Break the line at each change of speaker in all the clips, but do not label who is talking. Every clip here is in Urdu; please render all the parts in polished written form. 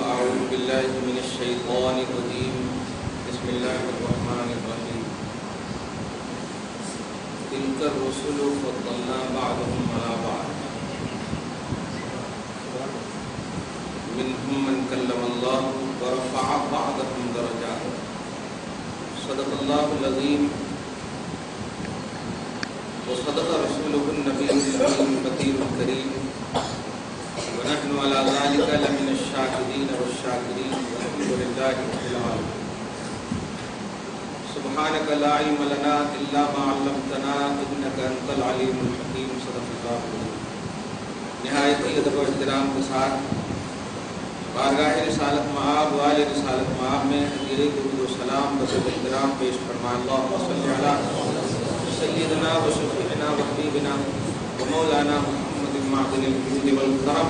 أعوذ بالله من الشيطان الرجيم بسم الله الرحمن الرحيم تلك الرسل فضلنا بعضهم على بعض منهم من كلم الله ورفع بعضهم درجات صدق الله العظيم وصدق رسوله النبي البشير الكريم ونحن على ذلك لمن الشاهدين والشاكرين والحمد لله رب العالمين سبحانك لا علم لنا إلا ما علمتنا إنك أنت العليم الحكيم صدق الله العظيم. نہایت ادب و احترام کے ساتھ بارگاہ رسالت مآب والے رسالت مآب میں حضور درود و سلام بسط احترام پیش فرمائیں. اللهم صل علی سیدنا و شفیعنا و حبیبنا و مولانا محمد معدن الجود والکرم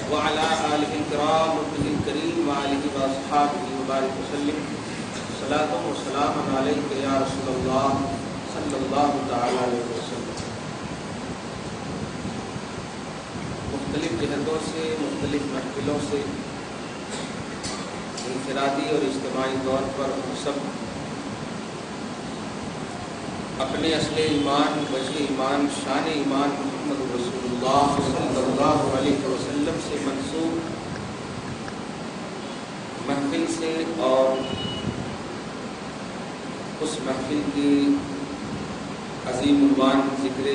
وعلى آلہ الکرام وصحبہ الکریم وآلہ واصحابہ وبارک وسلم. صلاۃ و سلام علیک یا رسول اللہ صلی اللہ تعالی علیہ وسلم. مختلف جہتوں سے مختلف محفلوں سے انفرادی اور اجتماعی طور پر ہم سب اپنے اصل ایمان وجہ ایمان شان ایمان محمد رسول اللہ صلی اللہ علیہ وسلم سے منسوب محفل سے اور اس محفل کی عظیم عنوان ذکر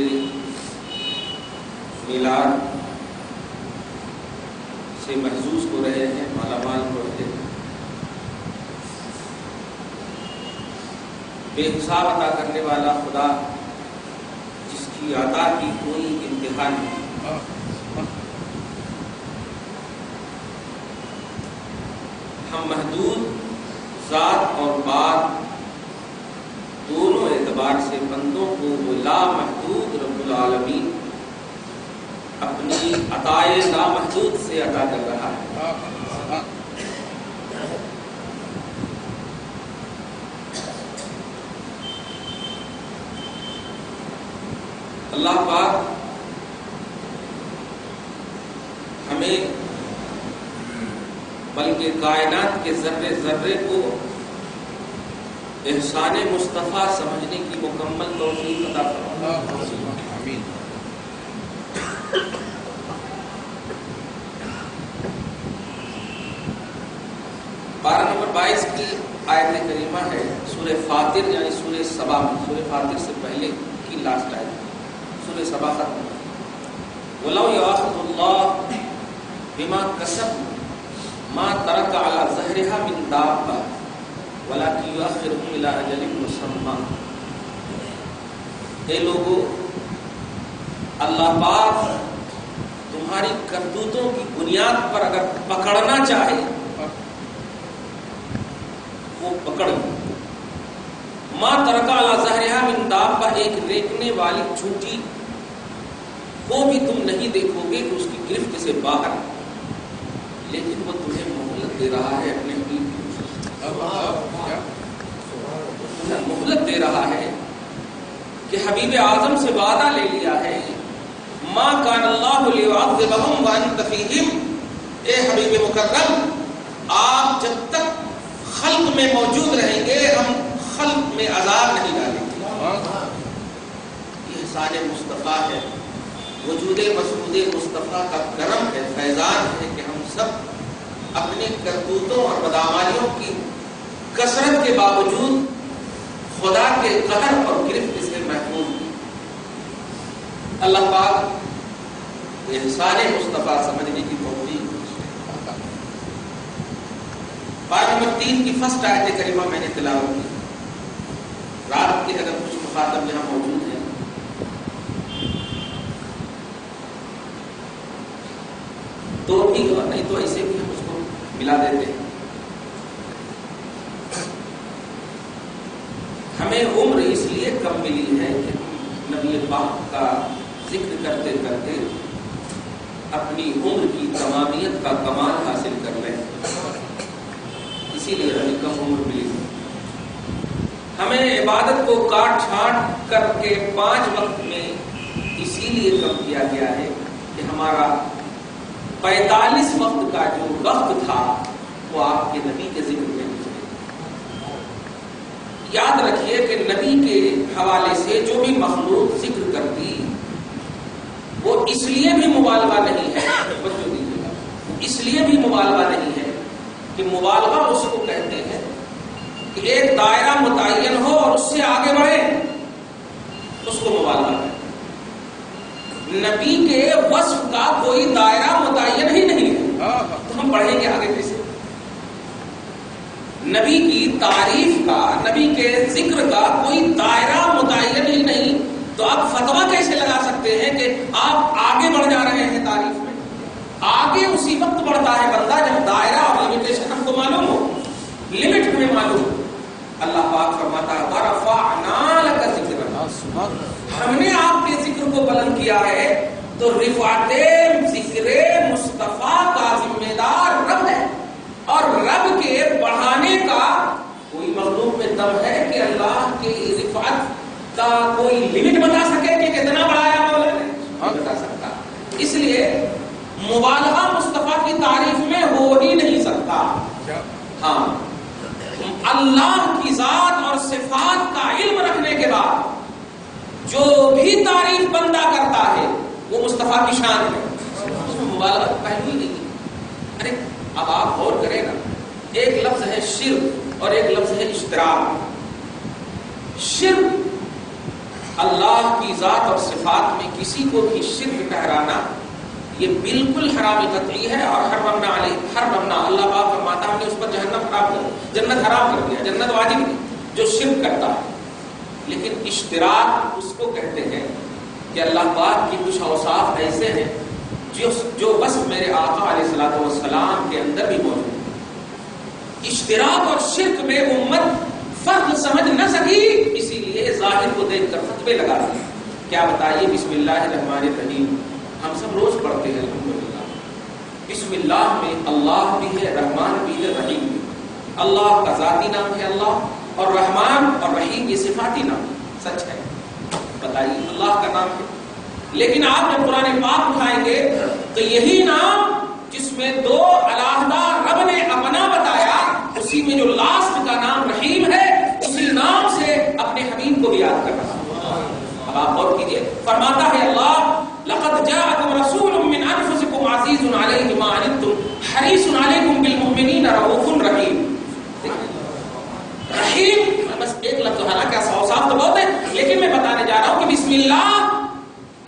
میلاد سے محظوظ ہو رہے ہیں، مالا مال ہو رہے ہیں. بے حساب عطا کرنے والا خدا جس کی عطا کی کوئی انتہا نہیں. ہم محدود ذات اور بات دونوں اعتبار سے بندوں کو وہ لامحدود رب العالمین اپنی عطائے لامحدود سے عطا کر رہا ہے. اللہ پاک ہمیں بلکہ کائنات کے ذرے ذرے کو احسان مصطفیٰ سمجھنے کی مکمل توفیق عطا فرمائے. پارہ نمبر 22 کی آیت کریمہ ہے سورہ فاطر یعنی سورہ سبا میں. سورہ فاطر سے پہلے کی لاسٹ آیت سورہ سبا ختم. وَلَوْ يَأْخُذُ اللَّهُ بِمَا كَسَبُوا مَا تَرَكَ عَلَى ظَهْرِهَا مِن دَابَّةٍ وَلَكِنْ يُؤَخِّرُهُمْ إِلَىٰ أَجَلٍ مُّسَمًّى. اے لوگو، اللہ پاک تمہاری کرتوتوں کی بنیاد پر اگر پکڑنا چاہے وہ پکڑ لے. مَا تَرَكَ عَلَى ظَهْرِهَا مِن دَابَّةٍ، ایک ریکنے والی چونٹی کو بھی تم نہیں دیکھو گے کہ اس کی گرفت سے باہر، لیکن وہ تمہیں مہلت دے رہا ہے اپنے حبیب کی. مہلت دے رہا ہے کہ حبیب اعظم سے وعدہ لے لیا ہے. ما کان اللہ لیعذبہم وانت فیہم، اے حبیب مکرم آپ جب تک خلق میں موجود رہیں گے ہم خلق میں عذاب نہیں ڈالیں گے. یہ احسان مصطفیٰ ہے، وجود مسعود مصطفیٰ کا کرم ہے، فیضان ہے کہ ہم سب اپنے کرتوتوں اور بدعمالیوں کی کثرت کے باوجود خدا کے قہر اور گرفت سے محفوظ ہیں. اللہ پاک احسان مصطفیٰ سمجھنے کی توفیق. پارہ نمبر 3 کی فرسٹ آیت کریمہ میں نے تلاوت کی. رات کے اگر کچھ مخاطب یہاں موجود ہیں تو بھی، اور نہیں تو ایسے بھی ہم اس کو ملا دیتے ہیں. ہمیں عمر اس لیے کم ملی ہے کہ ہم نبی پاک کا ذکر کرتے کرتے اپنی عمر کی تمامیت کا کمال حاصل کر لیں، اسی لیے ہمیں کم عمر ملی. ہمیں عبادت کو کاٹ چھانٹ کر کے 5 وقت میں اسی لیے کم کیا گیا ہے کہ ہمارا 45 وقت کا جو وقت تھا وہ آپ کے نبی کے ذکر میں گزرے. یاد رکھیے کہ نبی کے حوالے سے جو بھی مخلوق ذکر کرتی وہ اس لیے بھی مبالغہ نہیں ہے، توجہ دیجیے گا، اس لیے بھی مبالغہ نہیں ہے کہ مبالغہ اس کو کہتے ہیں کہ ایک دائرہ متعین ہو اور اس سے آگے بڑھے، اس کو مبالغہ ہے. نبی کے وصف کا کوئی دائرہ متعین ہی نہیں ہے تو ہم بڑھیں گے آگے کیسے؟ نبی کی تعریف کا، نبی کے ذکر کا کوئی دائرہ متعین ہی نہیں تو آپ فتویٰ کیسے لگا سکتے ہیں کہ آپ آگے بڑھ جا رہے ہیں تعریف میں؟ آگے اسی وقت بڑھتا ہے بندہ جب دائرہ اور لمیٹیشن ہم کو معلوم ہو، لمٹ ہمیں معلوم ہو. اللہ پاک فرماتا ہے وَرَفَعْنَا لَكَ ذِكْرَكَ، ہم نے آپ کے ذکر کو بلند کیا ہے. تو رفعت ذکر مصطفیٰ کا ذمہ دار رب ہے، اور رب کے بڑھانے کا کوئی مخلوق میں دم ہے کہ اللہ کی رفعت کا کوئی لمٹ بتا سکے کہ کتنا بڑھایا مولا نے؟ نہیں بتا سکتا. اس لیے مبالغہ مصطفیٰ کی تعریف میں ہو ہی نہیں سکتا. ہاں، اللہ کی ذات اور صفات کا علم رکھنے کے بعد جو بھی تعریف بندہ کرتا ہے وہ مصطفیٰ کی شان ہے، اس میں مبالغہ پہلو ہی نہیں. ارے اب آپ غور کریں نا، ایک لفظ ہے شرک اور ایک لفظ ہے اشتراک. شرک اللہ کی ذات اور صفات میں کسی کو بھی شرک ٹھہرانا یہ بالکل حرام قطعی ہے. اور حرمنا اللہ پاک فرماتا ہم نے اس پر جنت حرام کر دیا، جنت واجب نہیں جو شرک کرتا ہے. لیکن اشتراک اس کو کہتے ہیں کہ اللہ پاک کی کچھ اوصاف ایسے ہیں جو بس میرے آقا علیہ الصلوۃ والسلام کے اندر بھی موجود ہے. اشتراک اور شرک میں امت فرق سمجھ نہ سکی، اسی لیے ظاہر کو دیکھ کر فتوے لگا دی. کیا بتائیے؟ بسم اللہ الرحمن الرحیم ہم سب روز پڑھتے ہیں الحمدللہ. بسم اللہ میں اللہ بھی ہے، رحمان بھی ہے، رحیم بھی. اللہ کا ذاتی نام ہے اللہ، اور رحمان اور رحیم یہ صفاتی نام سچ ہے. بتائیے اللہ کا نام ہے، لیکن آپ جب قرآن پاک اٹھائیں گے تو یہی نام جس میں دو علیحدہ رب نے اپنا بتایا، اسی میں جو لاسٹ کا نام رحیم ہے اسی نام سے اپنے حبیب کو بھی یاد کر رہا. اب آپ غور کیجیے، فرماتا ہے اللہ لقد جاءکم رسول من انفسکم عزیز علیہ ما عنتم حریص علیکم بالمؤمنین رؤوف رحیم. رحیم بس ایک لفظ، حالانکہ اوصاف تو بہت ہے لیکن میں بتانے جا رہا ہوں کہ بسم اللہ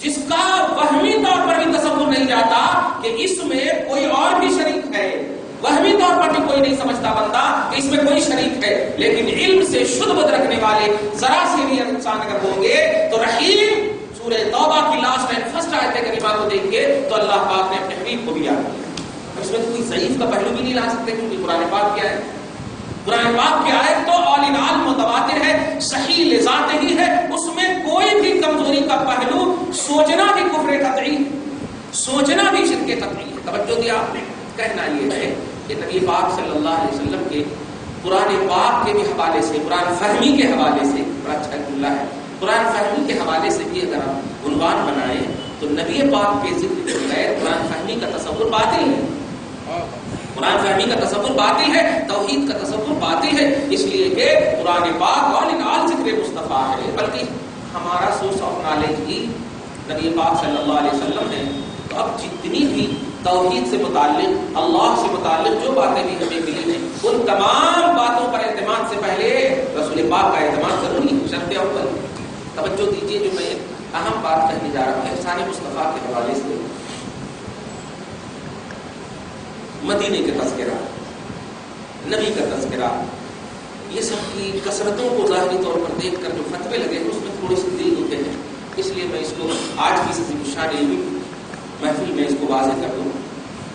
جس کا وہمی طور پر بھی تصور نہیں جاتا کہ اس میں کوئی اور بھی شریک ہے، وہمی طور پر بھی کوئی نہیں سمجھتا بندہ کہ اس میں کوئی شریک ہے، لیکن علم سے شدھ بد رکھنے والے ذرا سے بھی انسان اگر ہوں گے تو رحیم سورہ توبہ کی لاسٹ اینڈ فرسٹ آیت کریمہ کو دیکھ کے تو اللہ پاک نے اپنے حبیب کو بھی یاد کیا. اس میں کوئی ضعیف کا پہلو بھی نہیں لا سکتے کیونکہ قرآن پاک کیا ہے؟ قرآن پاک کی آیت تو آل ان آل متواتر ہے، صحیح لذات ہی ہے، اس میں کوئی بھی کمزوری کا پہلو سوچنا بھی کفر قطعی، سوچنا بھی شرک قطعی ہے. توجہ دیا آپ نے. کہنا یہ ہے کہ نبی پاک صلی اللہ علیہ وسلم کے قرآن پاک کے بھی حوالے سے، قرآن فہمی کے حوالے سے، بڑا اچھا جملہ ہے، قرآن فہمی کے حوالے سے بھی اگر آپ عنوان بنائیں تو نبی پاک کے ذکر کے بغیر قرآن فہمی کا تصور باطل ہے. قرآن فہمی کا تصور باطل ہے، توحید کا تصور باطل ہے، اس لیے کہ قرآن پاک آل ان آل ذکر مصطفیٰ ہے. بلکہ ہمارا سورس آف نالج ہی نبی پاک صلی اللہ علیہ وسلم ہے. تو اب جتنی بھی توحید سے متعلق، اللہ سے متعلق جو باتیں بھی ہمیں ملی ہیں ان تمام باتوں پر اعتماد سے پہلے رسول پاک کا اعتماد ضروری ہے، شرط اول. توجہ دیجیے، جو میں اہم بات کہنے جا رہا ہوں احسان مصطفیٰ کے حوالے سے، مدینے کا تذکرہ، نبی کا تذکرہ، یہ سب کی کثرتوں کو ظاہری طور پر دیکھ کر جو فتوے لگے ہیں اس میں تھوڑے سے دل دکھے ہیں. اس لیے میں اس کو آج کی عظیم شان علمی محفل میں اس کو واضح کر دوں.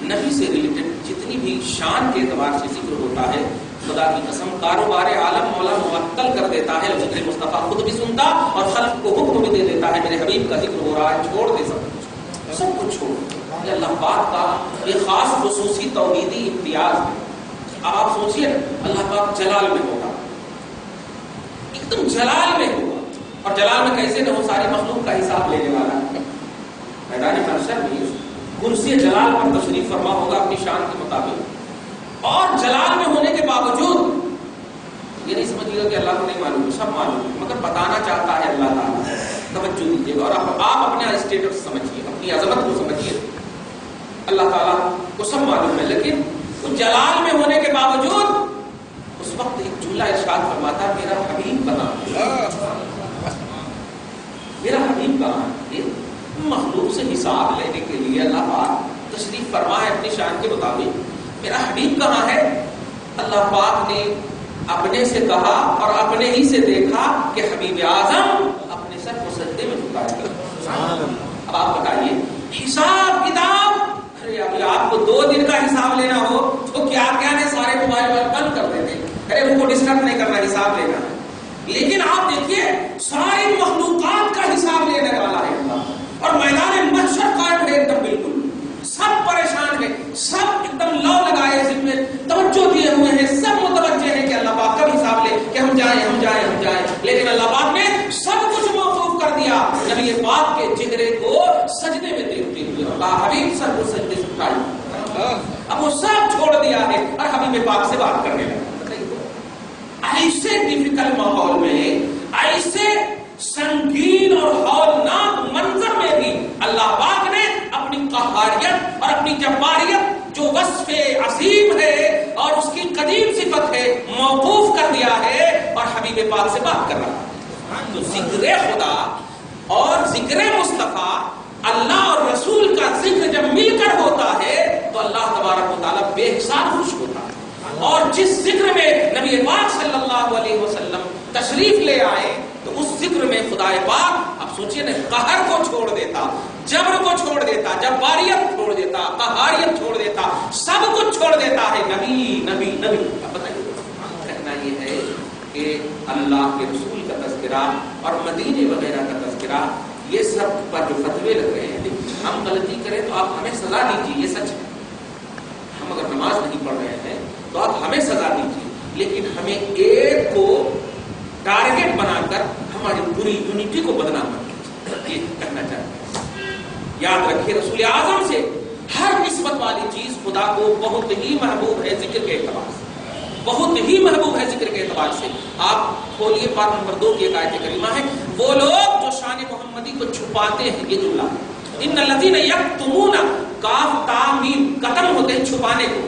نبی سے ریلیٹڈ جتنی بھی شان کے اعتبار سے ذکر ہوتا ہے، خدا کی قسم کاروبار عالم مولا معطل کر دیتا ہے. ذکر مصطفیٰ خود بھی سنتا اور خلق کو حکم بھی دے دیتا ہے میرے حبیب کا ذکر ہو رہا ہے، چھوڑ دے سب کچھ چھوڑ. یہ اللہ پاک کا یہ خاص خصوصی توحیدی امتیاز ہے. اب آپ سوچئے اللہ پاک جلال میں ہوگا، ایک دم جلال میں ہوگا، اور جلال میں کیسے نہ ہو، ساری مخلوق کا حساب لینے والا ہے. میدان محشر میں کرسی جلال پر تشریف فرما ہوگا اپنی شان کے مطابق، اور جلال میں ہونے کے باوجود یہ نہیں سمجھیے کہ اللہ کو نہیں معلوم ہے، سب معلوم ہے، مگر بتانا چاہتا ہے اللہ تعالیٰ. توجہ دیجیے گا اور آپ اپنے اسٹیٹس سمجھیے، اپنی عظمت کو سمجھیے. اللہ تعالیٰ کو سب معلوم ہے، لیکن اس جلال میں ہونے کے باوجود اس وقت ایک جملہ ارشاد فرماتا میرا حبیب بنا، میرا حبیب کہاں ہے؟ مخلوق سے حساب لینے کے لیے اللہ پاک تشریف فرما ہے اپنی شان کے مطابق. میرا حبیب کہاں ہے؟ اللہ پاک نے اپنے سے کہا اور اپنے ہی سے دیکھا کہ حبیب اعظم اپنے سر کو سجدے میں جھکائے گا. اب آپ بتائیے حساب کتاب، ارے ابھی آپ کو 2 دن کا حساب لینا ہو تو کیا نے سارے موبائل بند کر دیتے، ارے ان کو ڈسٹرب نہیں کرنا، حساب لینا. لیکن آپ دیکھیے ساری مخلوقات کا حساب لینے والا ہے اللہ، اور میدان محشر قائم ہے ایک دم بالکل. سب پریشان ہیں، سب ایک دم لو لگائے ذمہ میں توجہ دیے ہوئے ہیں، سب متوجہ ہیں کہ اللہ پاک کا حساب لے کہ ہم جائیں. لیکن اللہ پاک نے سب کچھ موقوف کر دیا نبی پاک کے چہرے کو سجدے میں دیکھتے ہوئے. اللہ حبیب سر کو سجدے سے اٹھائے، اب وہ سب چھوڑ دیا ہے اور حبیب پاک سے بات کرنے لگا. ایسے ڈیفیکلٹ ماحول میں، ایسے سنگین اور ہولناک منظر میں بھی اللہ پاک نے اپنی قہاریت اور اپنی جباریت جو وصف عظیم ہے اور اس کی قدیم صفت ہے موقوف کر دیا ہے اور حبیب پاک سے بات کر رہا ہے. تو ذکر خدا اور ذکر مصطفیٰ، اللہ اور رسول کا ذکر جب مل کر ہوتا ہے تو اللہ تبارک و تعالیٰ بے حساب خوش ہوتا ہے. اور جس ذکر میں نبی پاک صلی اللہ علیہ وسلم تشریف لے آئے تو اس ذکر میں خدا پاک اب سوچئے نا قہر کو چھوڑ دیتا، جبر کو چھوڑ دیتا، جباریت چھوڑ دیتا، قہاریت چھوڑ دیتا، سب کچھ چھوڑ دیتا ہے. نبی نبی نبی. اب بتائیے کہنا یہ ہے کہ اللہ کے رسول کا تذکرہ اور مدینے وغیرہ کا تذکرہ، یہ سب پر جو فتوے لگ رہے ہیں، ہم غلطی کریں تو آپ ہمیں سزا دیجیے، یہ سچ ہے. ہم اگر نماز نہیں پڑھ رہے ہیں تو آپ ہمیں سزا دیجیے، لیکن ہمیں ایک کو ٹارگٹ بنا کر ہماری پوری یونٹی کو بدنام مت کیجیے. یہ کہنا چاہتے ہیں. یاد رکھیے رسول اعظم سے ہر نسبت والی چیز خدا کو بہت ہی محبوب ہے ذکر کے اعتبار سے، بہت ہی محبوب ہے ذکر کے اعتبار سے. آپ کھولیے پارہ نمبر 2 کی ایک آیت کریمہ ہے. وہ لوگ جو شان محمدی کو چھپاتے ہیں، یہ جملہ ہے ان الذین یکتمون، کاف تا میم ختم ہوتے ہیں چھپانے کو.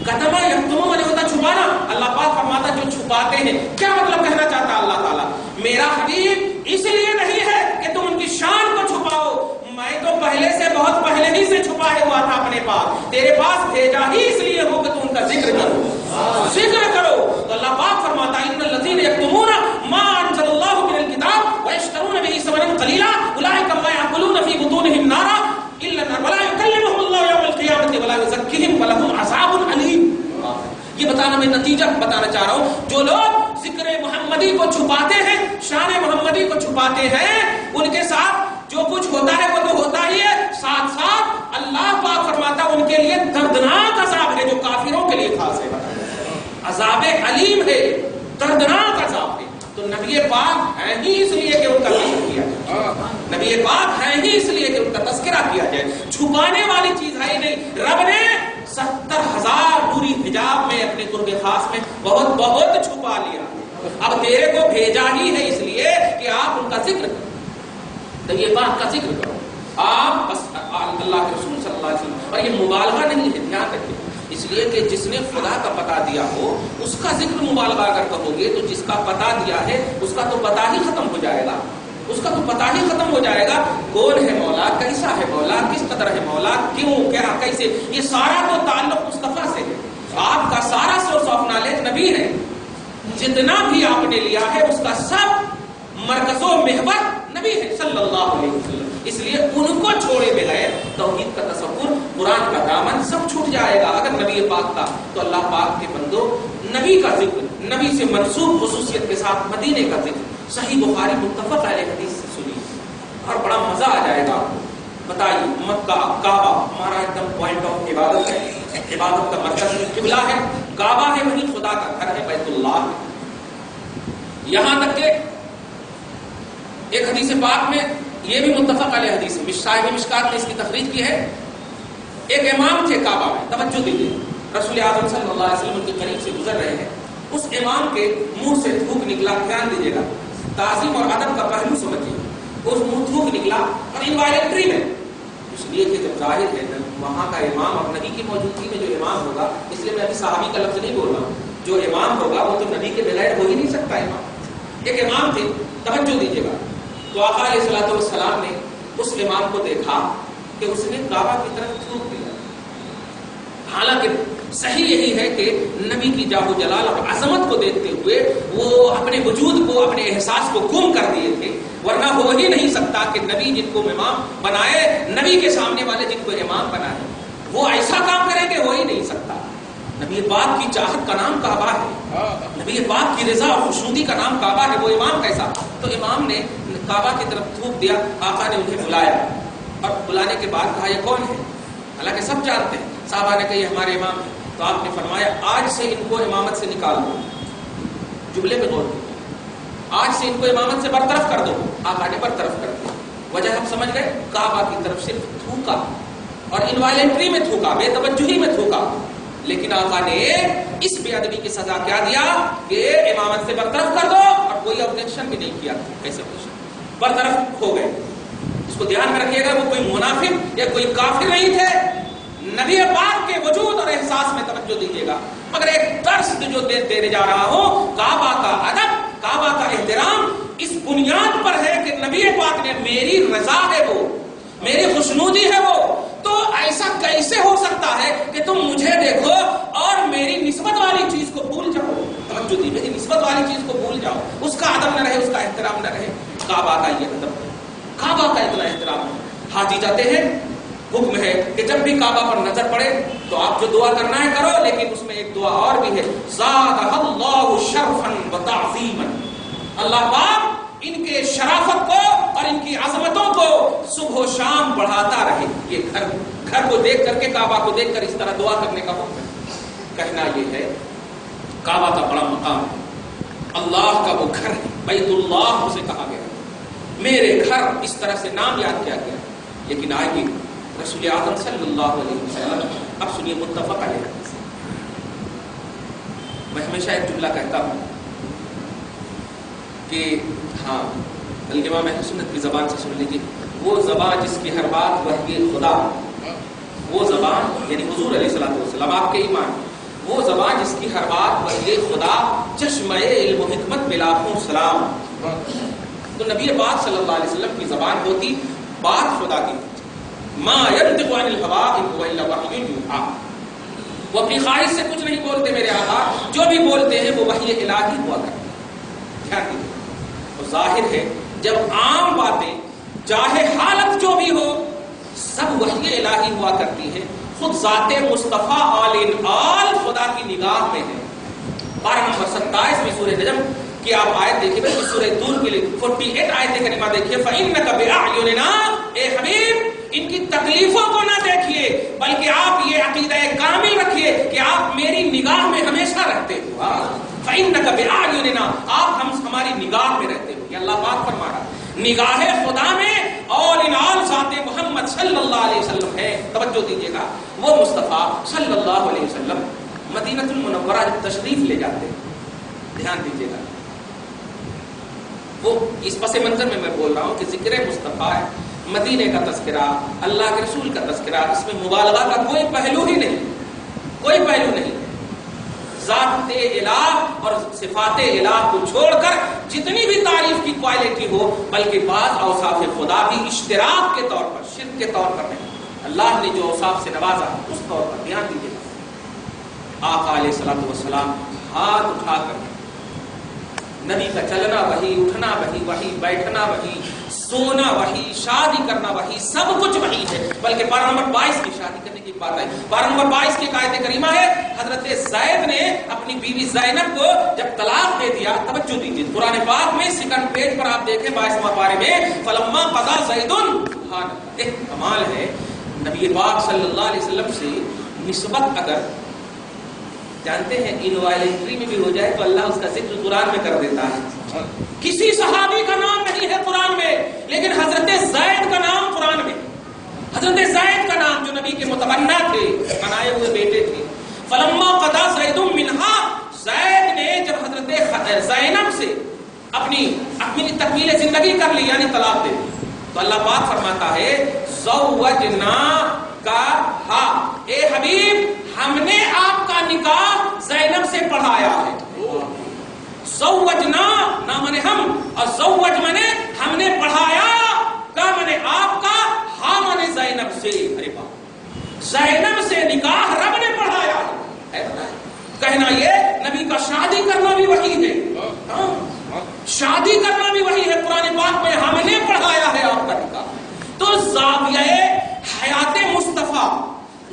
قدمہ یکتمون مانے ہوتا چھپانا. اللہ پاک فرماتا جو چھپاتے ہیں. کیا مطلب کہنا چاہتا اللہ تعالیٰ؟ میرا حبیب اس لیے نہیں ہے کہ تم ان کی شان کو چھپاؤ، میں تو پہلے سے بہت پہلے ہی سے چھپائے ہوا تھا اپنے پاس، تیرے پاس بھیجا ہی اس لیے ہو کہ تم ان کا ذکر کرو، ذکر کرو. تو اللہ پاک فرماتا ان الذین یکتمون ما انزل اللہ من الکتاب ویشترون به ثمنا قلیلا اولئک ما یاکلون فی بطونهم نارا الا النار ولا یکلمهم اللہ یوم القیامۃ ولا یزکیہم ولہم عذاب علیم. یہ بتانا میں نتیجہ بتانا چاہ رہا ہوں. جو لوگ ذکر محمدی کو چھپاتے ہیں، شان محمدی کو چھپاتے ہیں، ان کے ساتھ جو کچھ ہوتا ہے وہ تو ہوتا ہی ہے، ساتھ ساتھ اللہ پاک فرماتا ان کے لیے دردناک عذاب ہے جو کافروں کے لیے خاص ہے. عذاب علیم ہے، دردناک عذاب ہے. تو نبی پاک ہے ہی اس لیے کہ ان کا ذکر کیا جائے، نبی پاک ہے ہی اس لیے کہ ان کا تذکرہ کیا جائے. چھپانے والی چیز ہے ہی نہیں. رب نے 70,000 نوری حجاب میں اپنے قرب خاص میں بہت بہت چھپا لیا. اب تیرے کو بھیجا ہی ہے اس لیے کہ آپ ان کا ذکر کرو، نبی پاک کا ذکر کرو. آپ بس اللہ کے رسول صلی اللہ علیہ وسلم، اور یہ مبالغہ نہیں ہے، دھیان رکھیں، اس لیے کہ جس نے خدا کا پتہ دیا ہو اس کا ذکر مبالغہ اگر کہو گے تو جس کا پتہ دیا ہے اس کا تو پتہ ہی ختم ہو جائے گا، اس کا تو پتہ ہی ختم ہو جائے گا. کون ہے مولا، کیسا ہے مولا، کس قدر ہے مولا، کیوں، کیا، کیسے، یہ سارا تو تعلق مصطفیٰ سے ہے. آپ کا سارا سورس آف نالج نبی ہے. جتنا بھی آپ نے لیا ہے اس کا سب مرکز و محور نبی ہے صلی اللہ علیہ وسلم. اس لیے ان کو چھوڑے بغیر توحید کا تصور، قرآن کا دامن سب چھوٹ جائے گا. اگر نبی پاک کا تو اللہ پاک کے بندو نبی کا ذکر، نبی سے منسوب خصوصیت کے ساتھ مدینے کا ذکر، صحیح بخاری متفق علیہ حدیث سے سنی اور بڑا مزہ آ جائے گا. بتائیے مکہ کعبہ ہمارا ایک دم پوائنٹ آف عبادت ہے، عبادت کا مرکز قبلہ ہے، کعبہ ہے، وہیں خدا کا گھر ہے، بیت اللہ ہے. یہاں تک کہ ایک حدیث پاک میں یہ بھی متفق علیہ حدیث ہے، صاحب مشکات نے اس کی تخریج کی ہے. ایک امام تھے کعبہ میں، توجہ دیجیے، رسول اعظم صلی اللہ علیہ وسلم ان کے قریب سے گزر رہے ہیں، اس امام کے منہ سے تھوک نکلا، دھیان دیجیے گا، تعظیم اور ادب کا پہلو سمجھیے، اس منہ تھوک نکلا اور انوائلنٹری میں، اس لیے کہ جب ظاہر ہے وہاں کا امام اور نبی کی موجودگی میں جو امام ہوگا، اس لیے میں ابھی صحابی کا لفظ نہیں بول رہا ہوں، جو امام ہوگا وہ تو نبی کے بغیر ہو ہی نہیں سکتا امام، ایک امام تھے، توجہ دیجیے گا، تو آقا علیہ الصلوۃ والسلام نے اس امام کو دیکھا کہ اس نے کعبہ کی طرف تھوک دیا، حالانکہ صحیح یہی ہے کہ نبی کی جاہ و جلال اور عظمت کو دیکھتے ہوئے وہ اپنے وجود کو، اپنے احساس کو گم کر دیے تھے، ورنہ ہو ہی نہیں سکتا کہ نبی جن کو امام بنائے، نبی کے سامنے والے جن کو امام بنائے، وہ ایسا کام کریں کہ ہو ہی نہیں سکتا۔ نبی پاک کی چاہت کا نام کعبہ ہے، نبی پاک کی رضا اور خوشنودی کا نام کعبہ ہے، وہ امام کیسا؟ تو امام نے کعبہ کی طرف تھوک دیا، آقا نے انہیں بلایا اور بلانے کے بعد کہا یہ کون ہے؟ حالانکہ سب جانتے ہیں، صحابہ نے کہا یہ ہمارے امام ہیں، تو آپ نے فرمایا آج سے ان کو امامت سے نکال دو، جملے پہ غور کرو، آج سے ان کو امامت سے برطرف کر دو۔ آقا نے برطرف کر دیا، وجہ ہم سمجھ گئے، کعبہ کی طرف صرف تھوکا اور انوائلنٹری میں تھوکا، بے توجہی میں تھوکا، لیکن آقا نے اس بے ادبی کی سزا کیا دیا کہ امامت سے برطرف کر دو، اور کوئی آبجیکشن بھی نہیں کیا، کیسے برطرف ہو گئے۔ اس کو دھیان میں رکھیے گا، وہ کوئی منافق یا کوئی کافر نہیں تھے، نبی پاک کے وجود اور احساس میں توجہ دیجیے گا۔ مگر ایک درس جو دینے جا رہا ہوں، کعبہ کا ادب، کعبہ کا احترام اس بنیاد پر ہے کہ نبی پاک نے میری رضا ہے، وہ میری خوشنودی ہے، وہ تو ایسا کیسے ہو سکتا ہے کہ تم مجھے دیکھو اور میری نسبت والی چیز کو بھول جاؤ؟ توجہ دی، میری نسبت والی چیز کو بھول جاؤ، اس کا ادب نہ رہے، اس کا احترام نہ رہے۔ کعبہ کا یہ ادب ہے، کعبہ کا اتنا احترام ہے۔ حاجی جاتے ہیں، حکم ہے کہ جب بھی کعبہ پر نظر پڑے تو آپ جو دعا کرنا ہے کرو، لیکن اس میں ایک دعا اور بھی ہے، زادہ اللہ شرفا وتعظیما، اللہ پاک ان کے شرافت کو اور ان کی عظمتوں کو صبح و شام بڑھاتا رہے۔ یہ گھر کو دیکھ کر کے، کعبہ کو دیکھ کر اس طرح دعا کرنے کا حکم ہے۔ کہنا یہ ہے کعبہ کا بڑا مقام ہے، اللہ کا وہ گھر ہے، بیت اللہ اسے کہا گیا، میرے گھر اس طرح سے نام یاد کیا گیا۔ لیکن آئیے رسول اعظم صلی اللہ علیہ وسلم، اب سنیے متفق علیہ حدیث۔ میں ہمیشہ ایک جملہ کہتا ہوں کہ ہاں الامام اہل سنت کی زبان سے سن لیجیے، وہ زبان جس کی ہر بات وحی خدا، وہ زبان یعنی حضور علیہ الصلوۃ والسلام آپ کے ایمان، وہ زبان جس کی ہر بات وحی خدا، چشمہ علم و حکمت بلاخوں سلام۔ تو نبی پاک صلی اللہ علیہ وسلم کی زبان ہوتی بات خدا کی، ما ينطق عن الهوى ان هو الا وحی یوحی، وہ اپنی خواہش سے کچھ نہیں بولتے میرے آقا، جو بھی بولتے ہیں وہ وحی الہی ہوا کرتے ہیں۔ اور ظاہر ہے جب عام باتیں چاہے حالت جو بھی ہو سب وحی الہی ہوا کرتی ہے، خود ذات مصطفیٰ آل خدا کی نگاہ میں ہے۔ پارہ نمبر 27 میں سورہ نجم کی آپ آیت دیکھیے، بلکہ سورہ طور کے لیے 48 آیت کریمہ دیکھیے، فَإِنَّكَ بِأَعْيُنِنَا، اے حبیب ان کی تکلیفوں کو نہ دیکھیے بلکہ آپ یہ عقیدہ کامل رکھیے کہ آپ میری نگاہ میں ہمیشہ رہتے ہو۔ فَإِنَّكَ بِأَعْيُنِنَا، آپ ہماری نگاہ میں رہتے ہو، یہ اللہ پاک فرما رہا ہے، نگاہ خدا میں اور انعام ذات محمد صلی اللہ علیہ وسلم ہے۔ توجہ دیجیے گا، وہ مصطفیٰ صلی اللہ علیہ وسلم مدینہ المنورہ جب تشریف لے جاتے ہیں، دھیان دیجیے گا، وہ اس پس منظر میں بول رہا ہوں کہ ذکر مصطفیٰ ہے، مدینے کا تذکرہ، اللہ کے رسول کا تذکرہ، اس میں مبالغہ کا کوئی پہلو ہی نہیں، کوئی پہلو نہیں۔ ذات الہ اور صفات الہ کو چھوڑ کر جتنی بھی تعریف کی کوالٹی ہو، بلکہ بعض اوصاف خدا بھی اشتراک کے طور پر، شرک کے طور پر نہیں، اللہ نے جو اوصاف سے نوازا اس طور پر دھیان دیجیے گا۔ آقا علیہ الصلوۃ والسلام ہاتھ اٹھا کر نبی کا چلنا وہی، اٹھنا وہی، وہی بیٹھنا وہی، سونا وہی، شادی کرنا وہی، سب کچھ وہی ہے۔ بلکہ پارہ نمبر 22 کی شادی کرنے کی بات ہے، پارہ نمبر 22 کی آیت کریمہ ہے، حضرت زید نے اپنی بیوی زینب کو جب طلاق دے دیا، توجہ دیجیے قرآن پاک میں سیکنڈ پیج پر آپ دیکھیں 22واں پارے میں، فلما قضا زید، ایک کمال ہے نبی پاک صلی اللہ علیہ وسلم سے نسبت اگر جانتے ہیں انوائلنٹری میں بھی ہو جائے تو اللہ اس کا ذکر قرآن میں کر دیتا ہے۔ کسی صحابی کا نام نہیں ہے قرآن میں، لیکن حضرت زید کا نام قرآن میں، حضرت زید کا نام جو نبی کے متبنہ تھے، بنائے ہوئے بیٹے تھے۔ فلما تکمیل زندگی کر لی یعنی طلاق دے دی. تو اللہ پاک فرماتا ہے زوجنا کا ہا، اے حبیب ہم نے آپ کا نکاح زینب سے پڑھایا ہے. زوجنا نہ منے ہم، اور زوج منے ہم نے پڑھایا، کا منے آپ کا، ہاں منے زینب سے. ارے باپ، زینب سے نکاح رب نے پڑھایا ہے. کہنا یہ نبی کا شادی کرنا بھی وہی ہے، شادی کرنا بھی وہی ہے. قرآن پاک میں ہم نے پڑھایا ہے آپ کا نکاح. تو زاویہ حیات مصطفیٰ،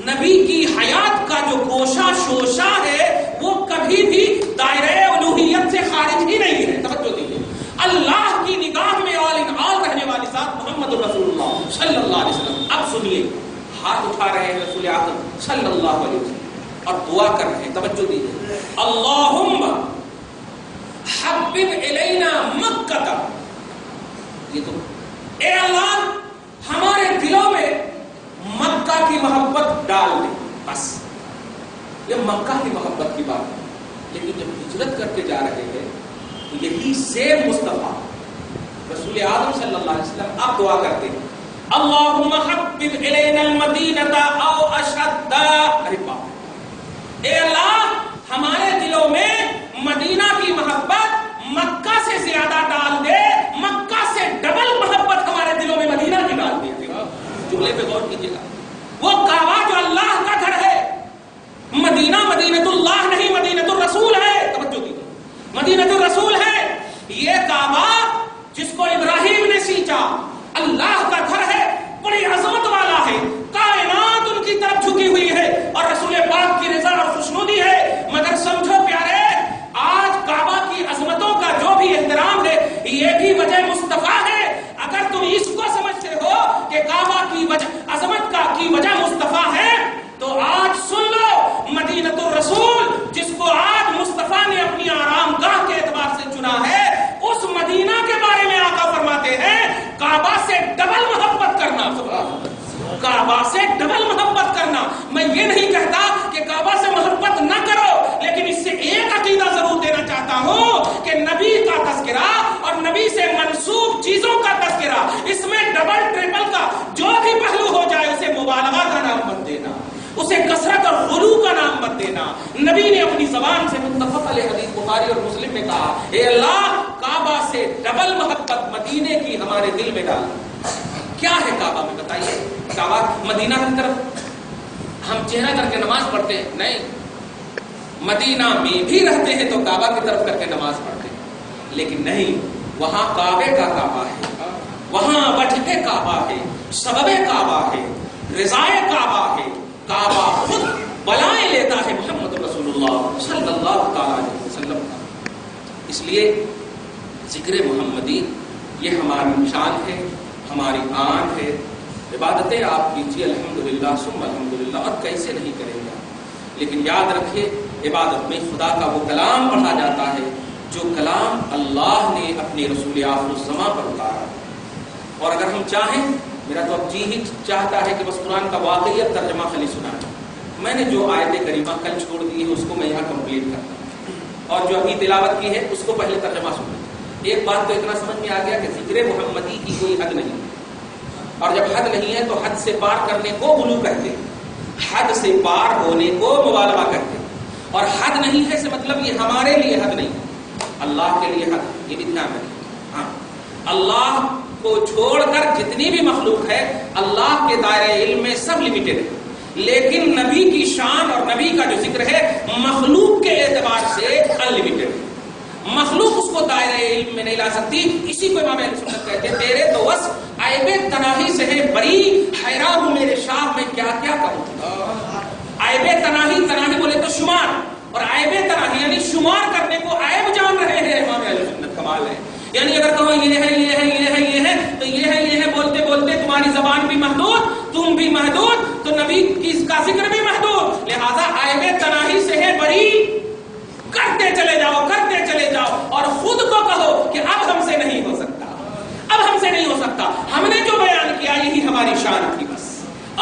نبی کی حیات کا جو گوشہ شوشہ ہے وہ کبھی بھی دائرہ الوہیت سے خارج ہی نہیں ہے. توجہ دیجیے، اللہ کی نگاہ میں آل ان آل رہنے والی ذات محمد رسول اللہ صلی اللہ علیہ وسلم. اب سنیے، ہاتھ اٹھا رہے ہیں رسول اعظم صلی اللہ علیہ وسلم اور دعا کر رہے ہیں. توجہ دیجیے، اللہم حبب الینا مکہ، یہ تو اے اللہ ہمارے دلوں میں مکہ کی محبت ڈال دے. بس یہ مکہ کی محبت کی بات ہے. لیکن جب ہجرت کر کے جا رہے ہیں تو یہی سیم مصطفیٰ رسول اعظم صلی اللہ علیہ وسلم آپ دعا کرتے ہیں اللہم حبب الینا المدینہ او اشد. ارے باپ، اے اللہ ہمارے دلوں میں مدینہ کی محبت مکہ سے زیادہ ڈال دے، مکہ سے ڈبل محبت ہمارے دلوں میں مدینہ کی ڈال دے. جملے پہ غور کیجیے گا، وہ کعبہ جو اللہ کا گھر ہے، مدینہ مدینۃ اللہ نہیں مدینۃ الرسول ہے. توجہ دیجیے، مدینۃ الرسول ہے. یہ کعبہ جس کو ابراہیم نے سینچا اللہ کا گھر ہے، بڑی عظمت والا ہے، کائنات ان کی طرف جھکی ہوئی ہے اور رسول پاک کی رضا اور خوشنودی ہے. مگر سمجھو پیارے، آج کعبہ کی عظمتوں کا جو بھی احترام ہے یہ بھی وجہ مصطفیٰ ہے. اگر تم اس کو سمجھتے ہو کہ کعبہ کی وجہ عظمت کا کی وجہ مصطفیٰ ہے تو آج سن لو، مدینۃ الرسول جس کو آج مصطفیٰ نے اپنی آرام گاہ کے اعتبار سے چنا ہے، اس مدینہ کے بارے میں آقا فرماتے ہیں کعبہ سے ڈبل محبت کرنا. کعبہ سے ڈبل محبت کرنا. میں یہ نہیں کہتا کہ کعبہ سے محبت نہ کرو، لیکن اس سے ایک عقیدہ ضرور دینا چاہتا ہوں کہ نبی کا تذکرہ اور نبی سے منسوب چیزوں کا تذکرہ، اس میں ڈبل ٹرپل کا جو بھی پہلو ہو جائے اسے مبالغہ کا نام مت دینا، اسے کثرت اور غلو کا نام مت دینا. نبی نے اپنی زبان سے متفق علیہ حدیث بخاری اور مسلم میں کہا، اے اللہ کعبہ سے ڈبل محبت مدینے کی ہمارے دل میں ڈال. کیا ہے کعبہ میں بتائیے؟ کعبہ مدینہ کی طرف ہم چہرہ کر کے نماز پڑھتے ہیں؟ نہیں، مدینہ میں بھی رہتے ہیں تو کعبہ کی طرف کر کے نماز پڑھتے ہیں. لیکن نہیں، وہاں کعبے کا کعبہ ہے، وہاں وجہ کعبہ ہے، سبب کعبہ ہے، رضائے کعبہ ہے. کعبہ خود بلائیں لیتا ہے محمد رسول اللہ صلی اللہ تعالی علیہ وسلم کا. اس لیے ذکر محمدی یہ ہماری شان ہے، ہماری آن ہے. عبادتیں آپ کیجیے الحمدللہ ثم الحمدللہ، اور کیسے نہیں کریں گے. لیکن یاد رکھیے عبادت میں خدا کا وہ کلام پڑھا جاتا ہے جو کلام اللہ نے اپنے رسول آخر الزماں پر اتارا. اور اگر ہم چاہیں، میرا تو اب جی ہی چاہتا ہے کہ بس قرآن کا واقعیت ترجمہ خالی سنا ہے. میں نے جو آیت کریمہ کل چھوڑ دی ہے اس کو میں یہاں کمپلیٹ کرتا ہوں، اور جو ابھی تلاوت کی ہے اس کو پہلے ترجمہ سنیں. ایک بات تو اتنا سمجھ میں آ گیا کہ ذکر محمدی کی کوئی حد نہیں، اور جب حد نہیں ہے تو حد سے پار کرنے کو غلو کہتے ہیں، حد سے پار ہونے کو مبالغہ کہتے ہیں. اور حد نہیں ہے سے مطلب یہ ہمارے لیے حد نہیں، اللہ کے لیے حد. یہ بھی دھیان رکھیں. ہاں، اللہ کو چھوڑ کر جتنی بھی مخلوق ہے اللہ کے دائرہ علم میں سب لمیٹڈ ہے. لیکن نبی کی شان اور نبی کا جو ذکر ہے مخلوق کے اعتبار سے انلمیٹڈ ہے. مخلوق اس کو دائرہ علم میں نہیں لا سکتی. اسی کو امام اہل سنت کہتے ہیں تیرے تو بس عیب تناہی سے ہے بری، حیران ہوں میرے شاہ میں کیا کیا کروں. عیب تناہی، تناہی بولے تو شمار، اور عیب تناہی یعنی شمار کرنے کو عیب جان رہے ہیں امام اہل سنت. کمال ہے. یعنی اگر کہو یہ ہے یہ ہے یہ ہے یہ ہے تو یہ ہے یہ ہے بولتے بولتے تمہاری زبان بھی محدود، تم بھی محدود، تو نبی کا ذکر بھی محدود. لہذا عیب تناہی سے ہے بری، کرتے چلے جاؤ کرتے چلے جاؤ، اور خود کو کہو کہ اب ہم سے نہیں ہو سکتا، اب ہم سے نہیں ہو سکتا. ہم نے جو بیان کیا یہی ہماری شان تھی، بس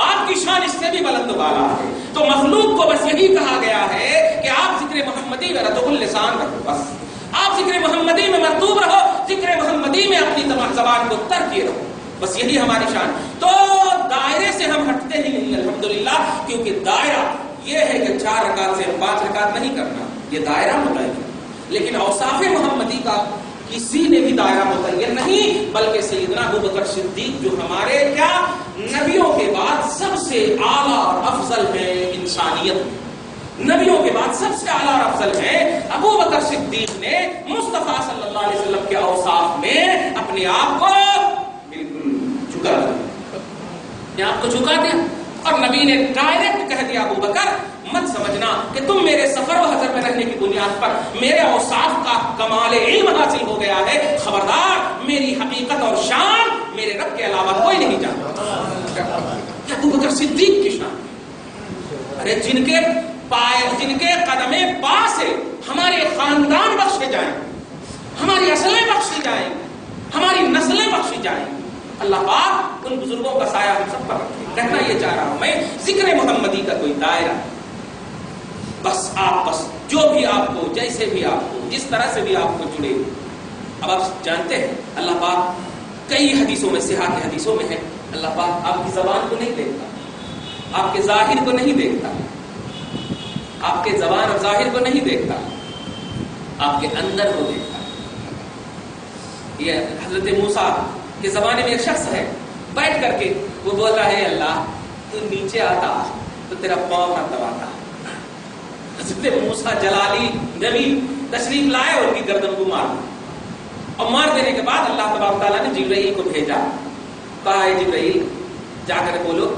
آپ کی شان اس سے بھی بلند والا ہے. تو مخلوق کو بس یہی کہا گیا ہے کہ آپ ذکر محمدی رتب اللسان رکھو. بس آپ ذکر محمدی میں مرطوب رہو، ذکر محمدی میں اپنی تمام زبان کو تر کیے رہو، بس یہی ہماری شان۔ تو دائرے سے ہم ہٹتے ہی نہیں الحمدللہ، کیونکہ دائرہ یہ ہے کہ 4 رکعت سے 5 رکعت نہیں کرنا، یہ دائرہ متعین ہے۔ لیکن اوصاف محمدی کا کسی نے بھی دائرہ متعین نہیں، بلکہ سیدنا ابوبکر صدیق جو ہمارے کیا نبیوں کے بعد سب سے اعلیٰ اور افضل ہے انسانیت میں، نبیوں کے بعد سب سے اعلیٰ اور افضل ہے، ابوبکر صدیق نے مصطفیٰ صلی اللہ علیہ وسلم کے اوصاف میں اپنے آپ کو بالکل جھکا دیا، اپنے آپ کو جھکا دیا، اور نبی نے ڈائریکٹ کہہ دیا ابوبکر مت سمجھنا کہ تم میرے سفر و حضر میں رہنے کی بنیاد پر میرے اوصاف کا کمال علم حاصل ہو گیا ہے، خبردار میری حقیقت اور شان میرے رب کے علاوہ کوئی نہیں جانتا۔ ابوبکر صدیق کی شان، ارے جن کے قدم پا سے ہمارے خاندان بخشے جائیں، ہماری نسلیں بخشی جائیں، ہماری نسلیں بخشی جائیں، اللہ پاک ان بزرگوں کا سایہ ہم سب پر رکھے۔ کہنا یہ چاہ رہا ہوں میں، ذکر محمدی کا کوئی دائرہ، بس جو بھی آپ کو، جیسے بھی آپ کو، جس طرح سے بھی آپ کو جڑے۔ اب آپ جانتے ہیں اللہ پاک کئی حدیثوں میں، صحاح کی حدیثوں میں ہے، اللہ پاک آپ کی زبان کو نہیں دیکھتا، آپ کے ظاہر کو نہیں دیکھتا، آپ کے زبان اور ظاہر کو نہیں دیکھتا، آپ کے اندر کو دیکھتا۔ یہ حضرت موسیٰ کے زمانے میں ایک شخص ہے، بیٹھ کر کے وہ بول رہا ہے اللہ تو نیچے آتا تو تیرا پاؤں نہ دباتا۔ حضرت موسیٰ جلالی نبی تشریف لائے اور ان کی گردن کو مار، اور مار دینے کے بعد اللہ تبارک تعالیٰ نے جبرائیل کو بھیجا، کہا ہے جبرائیل جا کر بولو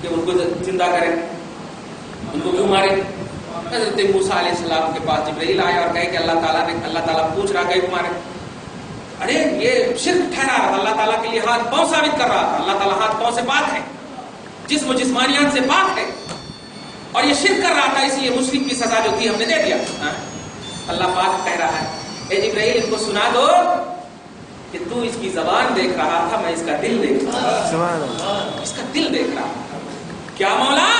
کہ ان کو زندہ کریں، ان کو کیوں مارے؟ حضرت موسیٰ علیہ السلام کے پاس جبرائیل آیا اور کہے کہ اللہ تعالیٰ پوچھ رہا کہ مارے، ارے یہ شرک ٹھہرا رہا تھا، اللہ تعالیٰ کے لیے ہاتھ پاؤں ثابت کر رہا تھا، اللہ تعالیٰ ہاتھ پاؤں سے پاک ہے، جسم و جسمانیات سے پاک ہے، اور یہ شرک کر رہا تھا، اس لیے مشرک کی سزا جو تھی ہم نے دے دیا۔ اللہ پاک کہہ رہا ہے اے جبرائیل ان کو سنا دو کہ تو اس کی زبان دیکھ رہا تھا، میں اس کا دل دیکھ رہا تھا، اس کا دل دیکھ رہا تھا۔ کیا مولا؟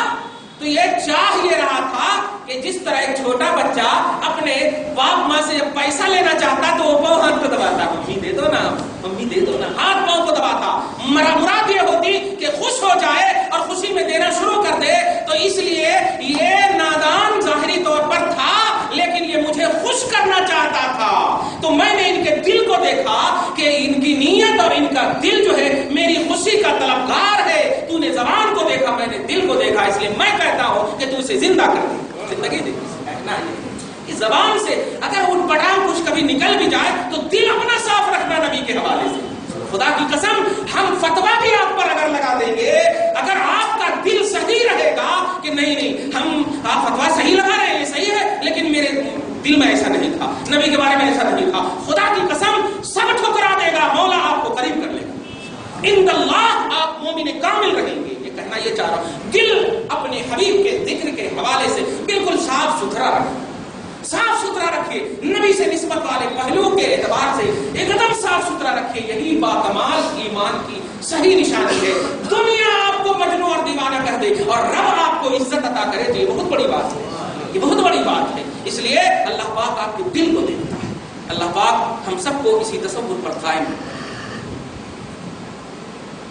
تو یہ چاہ یہ رہا تھا کہ جس طرح ایک چھوٹا بچہ اپنے باپ ماں سے جب پیسہ لینا چاہتا تو وہ پاؤں ہاتھ کو دباتا، ممی دے دو نا، ممی دے دو نا، ہاتھ پاؤں کو دباتا۔ مراد یہ ہوتی کہ خوش ہو جائے اور خوشی میں دینا شروع کر دے، تو اس لیے یہ نادان ظاہری طور پر تھا، لیکن یہ مجھے خوش کرنا چاہتا تھا، تو میں نے ان کے دل کو دیکھا کہ ان کی نیت اور ان کا دل جو ہے میری خوشی کا طلبگار ہے۔ تو نے زبان کو دیکھا، میں نے دل کو دیکھا، اس لیے میں کہتا ہوں کہ تو اسے زندہ کر دے، زندگی دے۔ اس زبان سے اگر اٹھ پٹانگ کچھ کبھی نکل بھی جائے تو دل اپنا صاف رکھنا نبی کے حوالے سے۔ خدا کی قسم ہم فتویٰ بھی آپ پر اگر لگا دیں گے، اگر آپ کا دل صحیح رہے گا کہ نہیں ہم آپ فتویٰ صحیح لگا رہے ہیں، یہ صحیح ہے، لیکن میرے دل میں ایسا نہیں تھا، نبی کے بارے میں ایسا نہیں تھا، خدا کی قسم سب ٹھکرا دے گا، مولا آپ کو قریب کر لے گا، اند اللہ آپ مومن کامل رہیں گے۔ یہ کہنا یہ چاہ رہا ہوں، دل اپنے حبیب کے ذکر کے حوالے سے بالکل صاف ستھرا رکھے، صاف ستھرا رکھے، نبی سے نسبت والے پہلو کے اعتبار سے ایک دم صاف ستھرا رکھے، یہی باکمال ایمان کی صحیح نشانی ہے۔ دنیا آپ کو مجنون اور دیوانہ کہہ دے اور رب آپ کو عزت عطا کرے تو یہ بہت بڑی بات ہے، یہ بہت بڑی بات ہے۔ اس لیے اللہ پاک آپ کے دل کو دیکھتا ہے، اللہ پاک ہم سب کو اسی تصور پر قائم ہے۔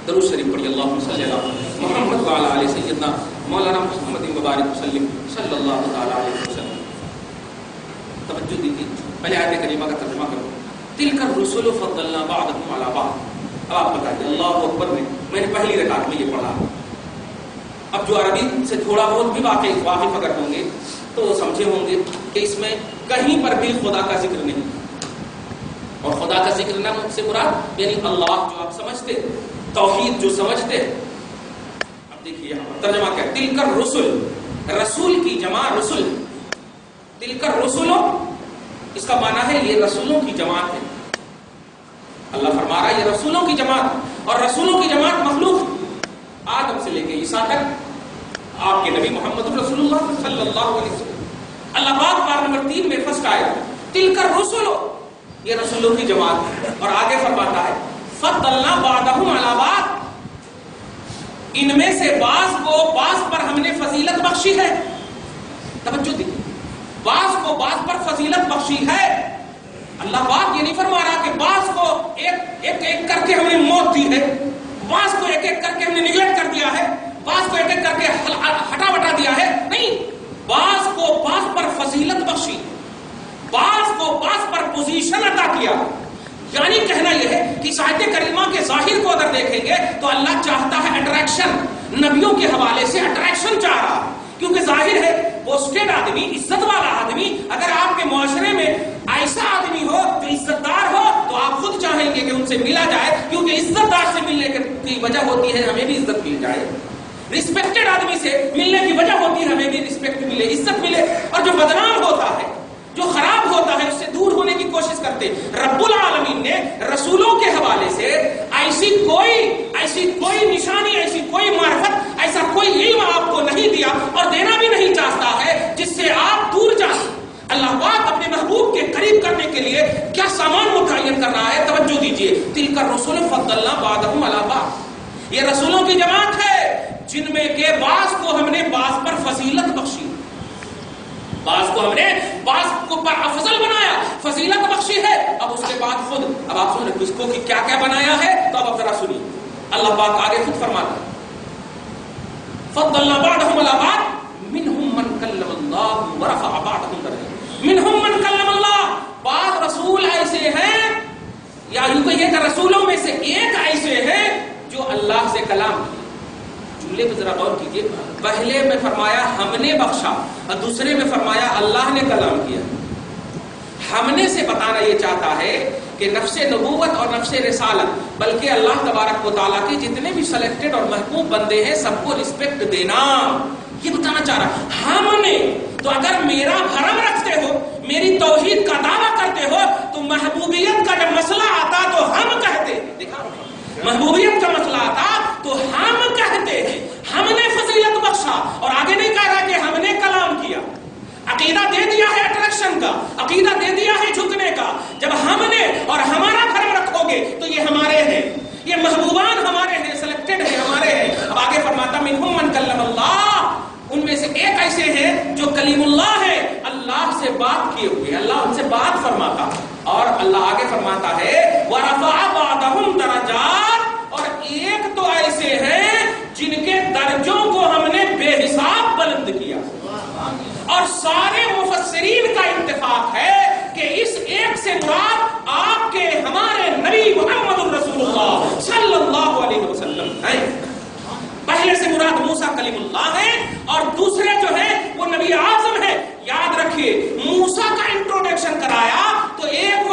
درود شریف پڑھیے، اللہم صلی اللہ محمد وعلی آل سیدنا مولانا محمد مبارک وسلم صلی اللہ تعالی علیہ وسلم۔ توجہ دیجیے، پہلے آیت کریمہ کا ترجمہ کرو۔ تلک الرسل فضلنا بعضهم علی بعض۔ اب آپ بتائیے، اللہ اکبر میں نے پہلی رکعت میں یہ پڑھا، اب جو عربی سے تھوڑا بہت بھی واقف اگر ہوں گے تو وہ سمجھے ہوں گے کہ اس میں کہیں پر بھی خدا کا ذکر نہیں، اور خدا کا ذکر نہ سے مراد یعنی اللہ جو آپ سمجھتے، توحید جو سمجھتے۔ اب دیکھیے یہاں پر ترجمہ کیا ہے، تلک الرسل، رسول کی جمع رسل، تلک الرسل اس کا معنی ہے یہ رسولوں کی جماعت ہے۔ اللہ فرما رہا ہے یہ رسولوں کی جماعت، اور رسولوں کی جماعت مخلوق آدم سے لے کے عیسیٰ تک آپ کے نبی محمد رسول اللہ صلی اللہ علیہ وسلم۔ اللہ پاک بار نمبر 3 میں فرسٹ آیت، تلک الرسل یہ رسولوں کی جماعت ہے، اور آگے فرماتا ہے فضلنا بعضهم علی بعض، ان میں سے بعض کو بعض پر ہم نے فضیلت بخشی ہے۔ توجہ دیجیے، بعض کو بعض پر فضیلت بخشی ہے، اللہ پاک یہ نہیں فرما رہا کہ بعض کو ایک ایک کر کے ہم نے موت دی ہے، بعض کو ایک ایک کر کے ہم نے نیگلیکٹ کر دیا ہے، بعض کو ایک ایک کر کے ہٹا بٹا دیا ہے. نہیں، بعض کو بعض پر فضیلت بخشی، بعض کو بعض پر پوزیشن عطا کیا. یعنی کہنا یہ ہے کہ اس آیت کریمہ کے ظاہر کو اگر دیکھیں گے تو اللہ چاہتا ہے اٹریکشن، نبیوں کے حوالے سے اٹریکشن چاہ رہا ہے. کیونکہ ظاہر ہے پوسٹڈ آدمی، عزت والا آدمی، اگر آپ کے معاشرے میں ایسا آدمی ہو جو عزت دار ہو تو آپ خود چاہیں گے کہ ان سے ملا جائے، کیونکہ عزت دار سے ملنے کی وجہ ہوتی ہے ہمیں بھی عزت مل جائے. رسپیکٹڈ آدمی سے ملنے کی وجہ ہوتی ہے ہمیں بھی رسپیکٹ ملے، عزت ملے. اور جو بدنام ہوتا ہے، جو خراب ہوتا ہے، اس سے دور ہونے کی کوشش کرتے. رب العالمین نے رسولوں کے حوالے سے ایسی کوئی نشانی، ایسی کوئی معرفت، ایسا کوئی علم آپ کو نہیں دیا اور دینا بھی نہیں چاہتا ہے جس سے آپ دور جائیں. اللہ پاک اپنے محبوب کے قریب کرنے کے لیے کیا سامان متعین کر رہا ہے؟ توجہ دیجیے. تلک الرسل فضلنا بعضهم علی بعض، یہ رسولوں کی جماعت ہے جن میں کے بعض کو ہم نے بعض پر فضیلت بخشی، بعض کو ہم نے بعض کو پر افضل بنایا، فضیلت بخشی ہے. اب اس کے بعد خود اب آپ سنیں کس کو کیا کیا بنایا ہے، تو اب ذرا سنیے. اللہ پاک آگے خود فرماتا ہے فضلنا بعضهم علی بعض منهم من کلم اللہ ورفع بعضهم درجات. منهم من کلم اللہ، بعض رسول ایسے ہیں، یا یوں کہیے کہ رسولوں میں سے ایک ایسے ہیں جو اللہ سے کلام کیا. جملے پہ ذرا غور کیجیے. پہلے میں فرمایا ہم نے بخشا اور دوسرے میں فرمایا اللہ نے کلام کیا. ہم نے سے بتانا یہ چاہتا ہے کہ نفس نبوت اور نفس رسالت، بلکہ اللہ تبارک و تعالیٰ کے جتنے بھی سلیکٹڈ اور محبوب بندے ہیں سب کو رسپیکٹ دینا، یہ بتانا چاہ رہا. ہم نے تو اگر میرا بھرم رکھتے ہو، میری توحید کا دعویٰ کرتے ہو تو محبوبیت کا جب مسئلہ آتا تو ہم کہتے، دیکھا محبوبیت کا مسئلہ آتا تو ہم کہتے ہیں ہم نے فضیلت بخشا. اور آگے نہیں کہہ رہا کہ ہم نے کلام کیا. عقیدہ دے دیا ہے اٹریکشن کا، عقیدہ دے دیا ہے جھکنے کا. جب ہم نے اور ہمارا بھرم رکھو گے تو یہ ہمارے ہیں، یہ محبوبان ہمارے ہیں، سلیکٹڈ ہیں، ہمارے ہیں. اب آگے فرماتا منہم من کلم اللہ، ان میں سے ایک ایسے ہیں جو کلیم اللہ ہے، اللہ سے بات کیے ہوئے، اللہ ان سے بات فرماتا. اور اللہ آگے فرماتا ہے وَرَفَعَ بَعْضَهُمْ دَرَجَاتٍ، اور ایک تو ایسے ہیں جن کے درجوں کو ہم نے بے حساب بلند کیا. اور سارے مفسرین کا اتفاق ہے کہ اس ایک سے مراد آپ کے ہمارے نبی محمد الرسول اللہ صلی اللہ علیہ وسلم ہیں. پہلے سے مراد موسیٰ کلیم اللہ ہے اور دوسرے جو ہے وہ نبی اعظم ہے. یاد رکھیے موسیٰ کا انٹروڈکشن کرایا تو ایک